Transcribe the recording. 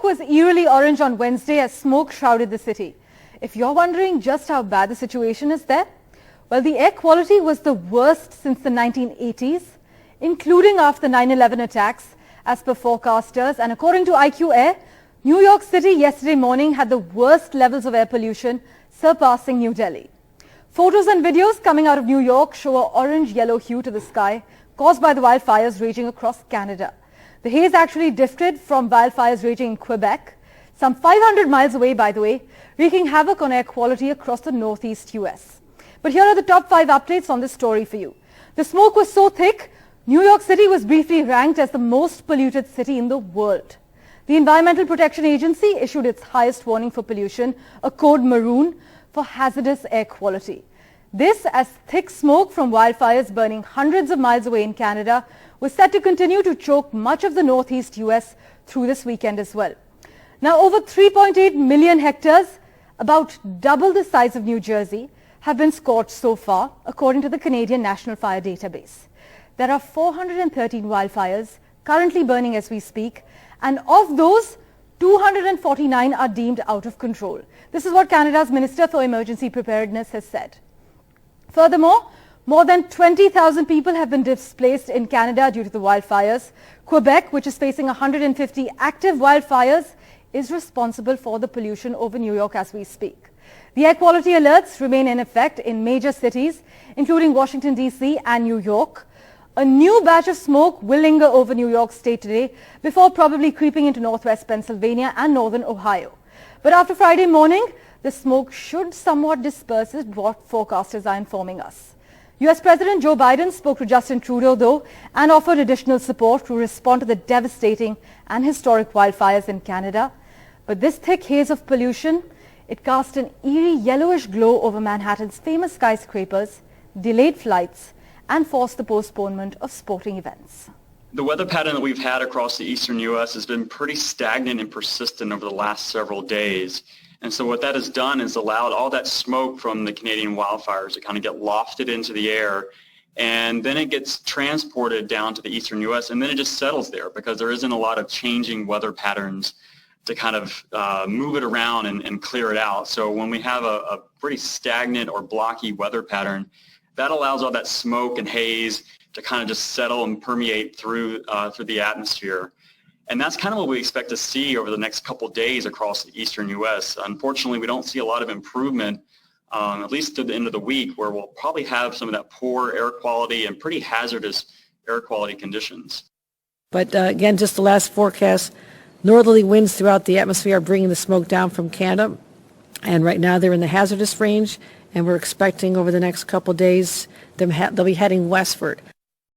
York was eerily orange on Wednesday as smoke shrouded the city. If you're wondering just how bad the situation is there, well, the air quality was the worst since the 1980s, including after the 9/11 attacks, as per forecasters. And according to IQ Air, New York City yesterday morning had the worst levels of air pollution, surpassing New Delhi. Photos and videos coming out of New York show an orange-yellow hue to the sky caused by the wildfires raging across Canada. The haze actually drifted from wildfires raging in Quebec, some 500 miles away, by the way, wreaking havoc on air quality across the northeast US. But here are the top 5 updates on this story for you. The smoke was so thick, New York City was briefly ranked as the most polluted city in the world. The Environmental Protection Agency issued its highest warning for pollution, a code maroon, for hazardous air quality. This, as thick smoke from wildfires burning hundreds of miles away in Canada was set to continue to choke much of the northeast US through this weekend as well. Now, over 3.8 million hectares, about double the size of New Jersey, have been scorched so far, according to the Canadian National Fire Database. There are 413 wildfires currently burning as we speak, and of those, 249 are deemed out of control. This is what Canada's Minister for Emergency Preparedness has said. Furthermore, more than 20,000 people have been displaced in Canada due to the wildfires. Quebec, which is facing 150 active wildfires, is responsible for the pollution over New York as we speak. The air quality alerts remain in effect in major cities, including Washington, D.C. and New York. A new batch of smoke will linger over New York State today before probably creeping into northwest Pennsylvania and northern Ohio. But after Friday morning, the smoke should somewhat disperse, is what forecasters are informing us. US President Joe Biden spoke to Justin Trudeau, though, and offered additional support to respond to the devastating and historic wildfires in Canada. But this thick haze of pollution, it cast an eerie yellowish glow over Manhattan's famous skyscrapers, delayed flights, and forced the postponement of sporting events. The weather pattern that we've had across the eastern U.S. has been pretty stagnant and persistent over the last several days. And so what that has done is allowed all that smoke from the Canadian wildfires to kind of get lofted into the air, and then it gets transported down to the eastern U.S. and then it just settles there because there isn't a lot of changing weather patterns to kind of move it around and clear it out. So when we have a pretty stagnant or blocky weather pattern, that allows all that smoke and haze to kind of just settle and permeate through the atmosphere. And that's kind of what we expect to see over the next couple of days across the eastern U.S. Unfortunately, we don't see a lot of improvement, at least to the end of the week, where we'll probably have some of that poor air quality and pretty hazardous air quality conditions. But again, just the last forecast, northerly winds throughout the atmosphere are bringing the smoke down from Canada. And right now they're in the hazardous range, and we're expecting over the next couple of days they'll be heading westward.